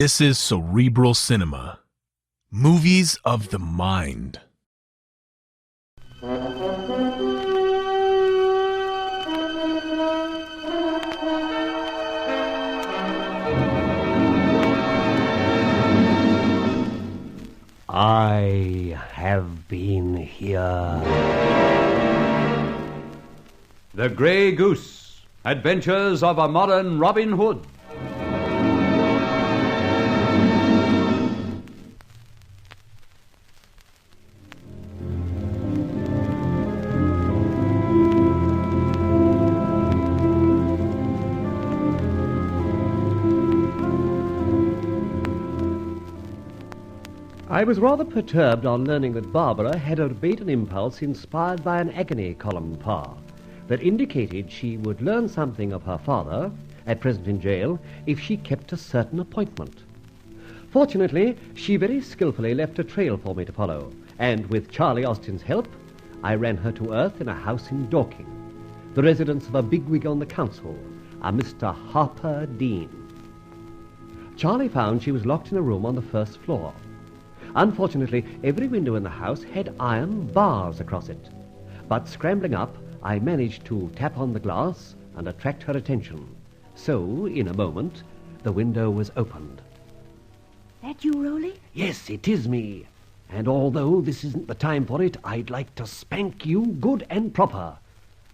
This is Cerebral Cinema. Movies of the mind. I have been here. The Grey Goose, Adventures of a Modern Robin Hood. I was rather perturbed on learning that Barbara had obeyed an impulse inspired by an agony column par that indicated she would learn something of her father, at present in jail, if she kept a certain appointment. Fortunately, she very skillfully left a trail for me to follow, and with Charlie Austin's help, I ran her to earth in a house in Dorking, the residence of a bigwig on the council, a Mr. Harper Dean. Charlie found she was locked in a room on the first floor. Unfortunately, every window in the house had iron bars across it. But scrambling up, I managed to tap on the glass and attract her attention. So, in a moment, the window was opened. That you, Rolly? Yes, it is me. And although this isn't the time for it, I'd like to spank you good and proper.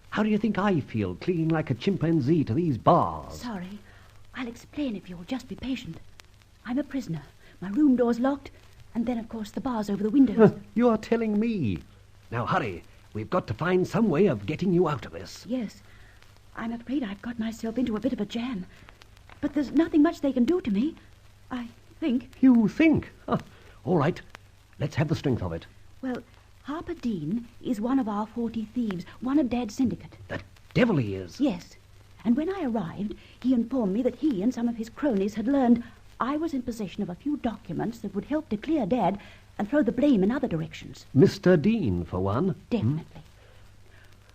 How do you think I feel, clinging like a chimpanzee to these bars? Sorry. I'll explain if you'll just be patient. I'm a prisoner. My room door's locked. And then, of course, the bars over the windows. You are telling me. Now, hurry. We've got to find some way of getting you out of this. Yes. I'm afraid I've got myself into a bit of a jam. But there's nothing much they can do to me. I think. You think? All right. Let's have the strength of it. Well, Harper Dean is one of our 40 thieves, one of Dad's syndicate. The devil he is. Yes. And when I arrived, he informed me that he and some of his cronies had learned I was in possession of a few documents that would help to clear Dad and throw the blame in other directions. Mr. Dean, for one. Definitely.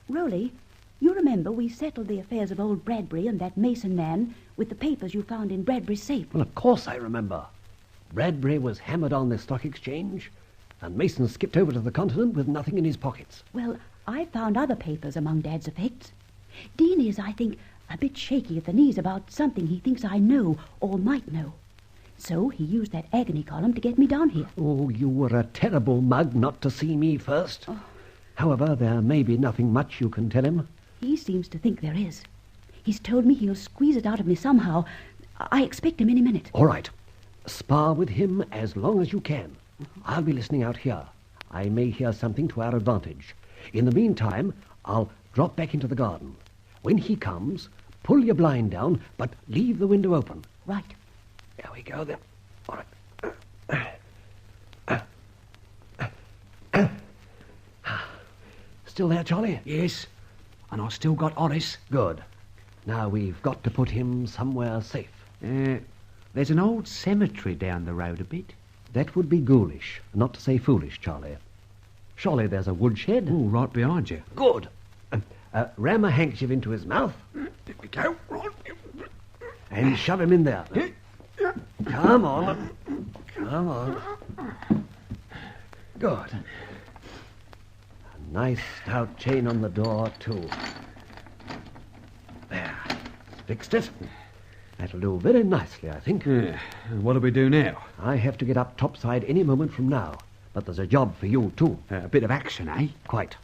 Rolly, you remember we settled the affairs of old Bradbury and that Mason man with the papers you found in Bradbury's safe? Well, of course I remember. Bradbury was hammered on the stock exchange, and Mason skipped over to the continent with nothing in his pockets. Well, I found other papers among Dad's effects. Dean is, I think, a bit shaky at the knees about something he thinks I know or might know. So he used that agony column to get me down here. Oh, you were a terrible mug not to see me first. Oh. However, there may be nothing much you can tell him. He seems to think there is. He's told me he'll squeeze it out of me somehow. I expect him any minute. All right. Spar with him as long as you can. I'll be listening out here. I may hear something to our advantage. In the meantime, I'll drop back into the garden. When he comes, pull your blind down, but leave the window open. Right. There we go, then. All right. Still there, Charlie? Yes, and I've still got Horace. Good. Now we've got to put him somewhere safe. There's an old cemetery down the road a bit. That would be ghoulish, not to say foolish, Charlie. Surely there's a woodshed. Oh, right behind you. Good. Ram a handkerchief into his mouth. There we go. Right. And shove him in there. Come on. Come on. Good. A nice stout chain on the door, too. There. Fixed it. That'll do very nicely, I think. What do we do now? I have to get up topside any moment from now. But there's a job for you, too. A bit of action, eh? Quite.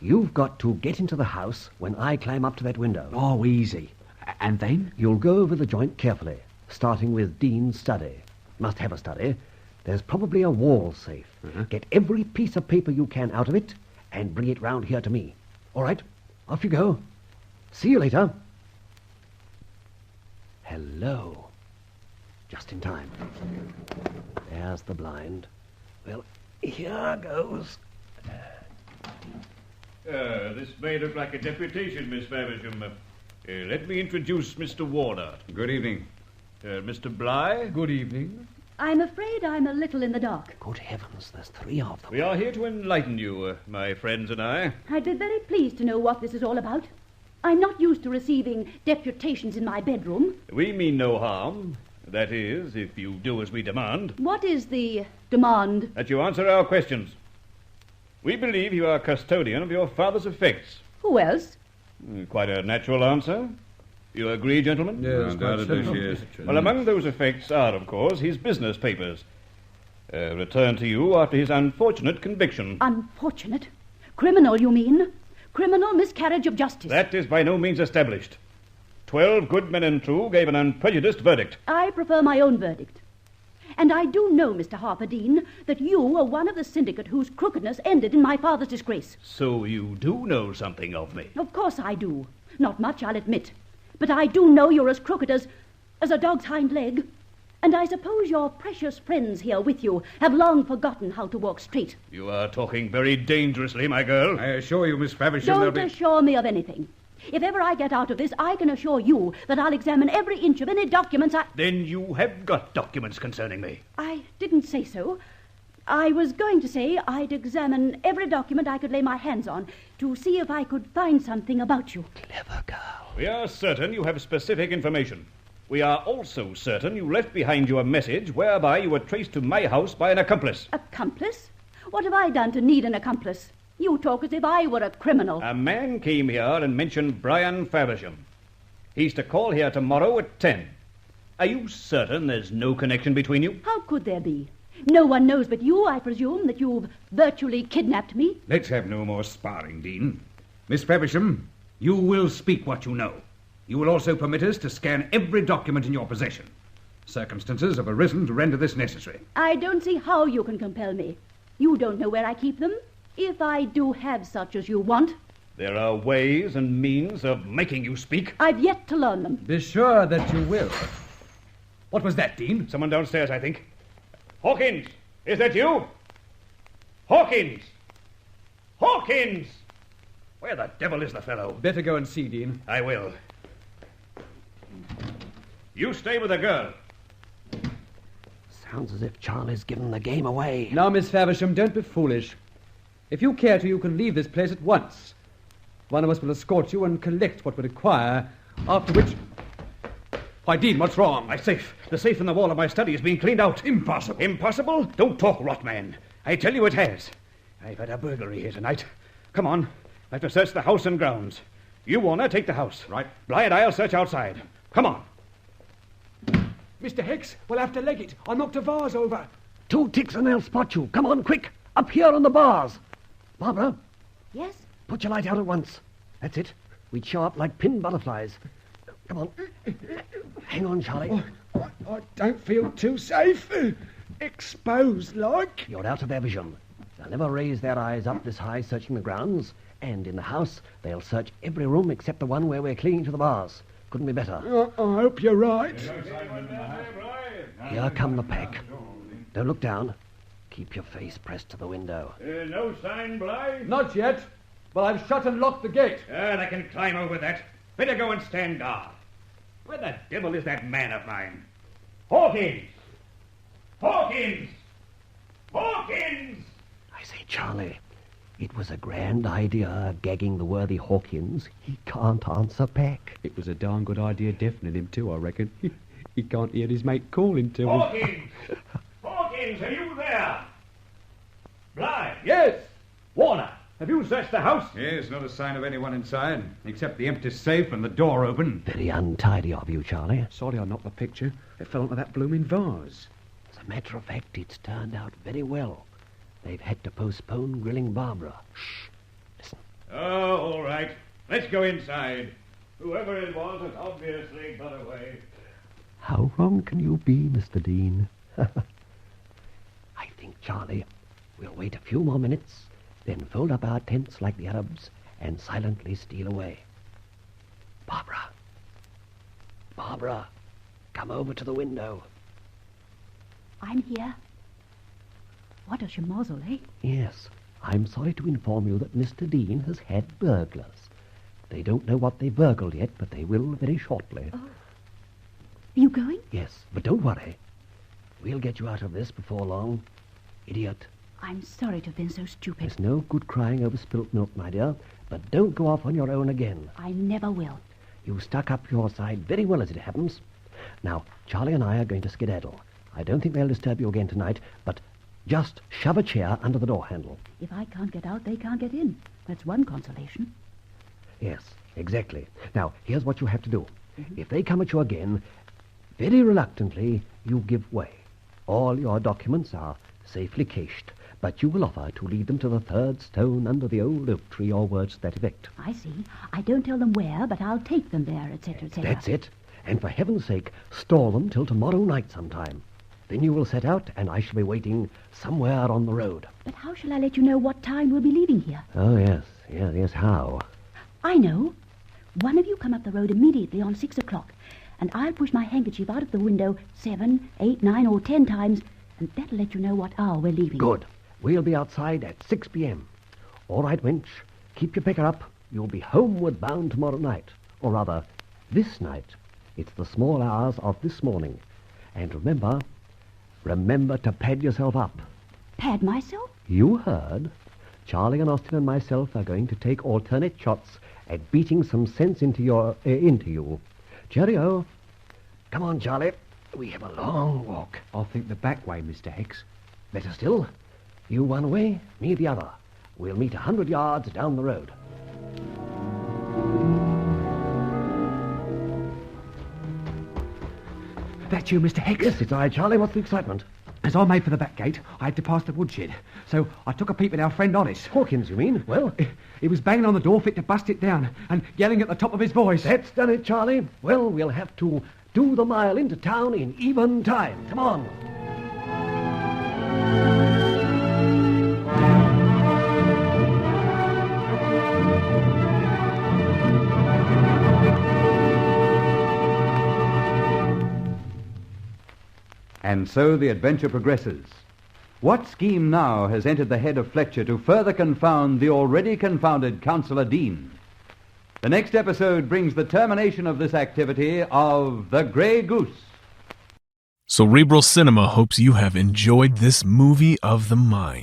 You've got to get into the house when I climb up to that window. Oh, easy. And then? You'll go over the joint carefully, starting with Dean's study. Must have a study. There's probably a wall safe. Get every piece of paper you can out of it and bring it round here to me. All right, off you go. See you later. Hello. Just in time. There's the blind. Well, here goes. This may look like a deputation, Miss Favisham. Let me introduce Mr. Warner. Good evening. Mr. Bligh. Good evening. I'm afraid I'm a little in the dark. Good heavens, there's 3 of them. We are here to enlighten you, my friends and I. I'd be very pleased to know what this is all about. I'm not used to receiving deputations in my bedroom. We mean no harm. That is, if you do as we demand. What is the demand? That you answer our questions. We believe you are custodian of your father's effects. Who else? Quite a natural answer. You agree, gentlemen? Yes, undoubtedly, yes. Well, among those effects are, of course, his business papers. Returned to you after his unfortunate conviction. Unfortunate? Criminal, you mean? Criminal miscarriage of justice. That is by no means established. 12 good men and true gave an unprejudiced verdict. I prefer my own verdict. And I do know, Mr. Harper Dean, that you were one of the syndicate whose crookedness ended in my father's disgrace. So you do know something of me? Of course I do. Not much, I'll admit. But I do know you're as crooked as a dog's hind leg. And I suppose your precious friends here with you have long forgotten how to walk straight. You are talking very dangerously, my girl. I assure you, Miss Favisham, there'll Don't be... assure me of anything. If ever I get out of this, I can assure you that I'll examine every inch of any documents I... Then you have got documents concerning me. I didn't say so. I was going to say I'd examine every document I could lay my hands on to see if I could find something about you. Clever girl. We are certain you have specific information. We are also certain you left behind you a message whereby you were traced to my house by an accomplice. Accomplice? What have I done to need an accomplice? You talk as if I were a criminal. A man came here and mentioned Brian Favisham. He's to call here tomorrow at 10. Are you certain there's no connection between you? How could there be? No one knows but you, I presume, that you've virtually kidnapped me. Let's have no more sparring, Dean. Miss Favisham, you will speak what you know. You will also permit us to scan every document in your possession. Circumstances have arisen to render this necessary. I don't see how you can compel me. You don't know where I keep them. If I do have such as you want. There are ways and means of making you speak. I've yet to learn them. Be sure that you will. What was that, Dean? Someone downstairs, I think. Hawkins, is that you? Hawkins! Hawkins! Where the devil is the fellow? Better go and see, Dean. I will. You stay with the girl. Sounds as if Charlie's given the game away. Now, Miss Favisham, don't be foolish. If you care to, you can leave this place at once. One of us will escort you and collect what we require, after which... Why, Dean, what's wrong? My safe. The safe in the wall of my study is being cleaned out. Impossible. Impossible? Don't talk, Rotman. I tell you it has. I've had a burglary here tonight. Come on. I have to search the house and grounds. You, Warner, take the house. Right. Bly and I'll search outside. Come on. Mr. Hicks, we'll have to leg it. I knocked a vase over. 2 ticks and they'll spot you. Come on, quick. Up here on the bars. Barbara, Yes? put your light out at once. That's it. We'd show up like pinned butterflies. Come on. Hang on, Charlie. I don't feel too safe. Exposed like. You're out of their vision. They'll never raise their eyes up this high searching the grounds. And in the house, they'll search every room except the one where we're clinging to the bars. Couldn't be better. I hope you're right. Here come the pack. Don't look down. Keep your face pressed to the window. No sign, Bly? Not yet, but I've shut and locked the gate. I can climb over that. Better go and stand guard. Where the devil is that man of mine? Hawkins! Hawkins! Hawkins! I say, Charlie, it was a grand idea gagging the worthy Hawkins. He can't answer back. It was a darn good idea deafening him too, I reckon. He can't hear his mate calling to him. Hawkins! Hawkins, are you there? Bly? Yes. Warner, have you searched the house? Yes, not a sign of anyone inside, except the empty safe and the door open. Very untidy of you, Charlie. Sorry I knocked the picture. It fell into that blooming vase. As a matter of fact, it's turned out very well. They've had to postpone grilling Barbara. Shh. Listen. Oh, all right. Let's go inside. Whoever it was has obviously got away. How wrong can you be, Mr. Dean? I think, Charlie, we'll wait a few more minutes, then fold up our tents like the Arabs and silently steal away. Barbara. Barbara, come over to the window. I'm here. What a schmozzle, eh? Yes, I'm sorry to inform you that Mr. Dean has had burglars. They don't know what they burgled yet, but they will very shortly. Oh. Are you going? Yes, but don't worry. We'll get you out of this before long. Idiot. I'm sorry to have been so stupid. There's no good crying over spilt milk, my dear, but don't go off on your own again. I never will. You stuck up your side very well as it happens. Now, Charlie and I are going to skedaddle. I don't think they'll disturb you again tonight, but just shove a chair under the door handle. If I can't get out, they can't get in. That's one consolation. Yes, exactly. Now, here's what you have to do. If they come at you again, very reluctantly, you give way. All your documents are safely cached, but you will offer to lead them to the third stone under the old oak tree, or words to that effect. I see. I don't tell them where, but I'll take them there, etc., etc. That's it. And for heaven's sake, stall them till tomorrow night sometime. Then you will set out, and I shall be waiting somewhere on the road. But how shall I let you know what time we'll be leaving here? Oh, yes, how? I know. One of you come up the road immediately on 6 o'clock, and I'll push my handkerchief out of the window 7, 8, 9, or 10 times, and that'll let you know what hour we're leaving. Good. We'll be outside at 6 p.m. All right, wench. Keep your picker up. You'll be homeward bound tomorrow night. Or rather, this night. It's the small hours of this morning. And remember to pad yourself up. Pad myself? You heard. Charlie and Austin and myself are going to take alternate shots at beating some sense into you. Cheerio. Come on, Charlie. We have a long walk. I think the back way, Mr. Hicks. Better still. You one way, me the other. We'll meet 100 yards down the road. That you, Mr. Hicks? Yes, it's I, Charlie. What's the excitement? As I made for the back gate, I had to pass the woodshed. So I took a peep at our friend Honest. Hawkins, you mean? Well, He was banging on the door fit to bust it down and yelling at the top of his voice. that's done it, Charlie. Well, we'll have to do the mile into town in even time. Come on. And so the adventure progresses. What scheme now has entered the head of Fletcher to further confound the already confounded Councillor Dean? The next episode brings the termination of this activity of the Grey Goose. Cerebral Cinema hopes you have enjoyed this movie of the mind.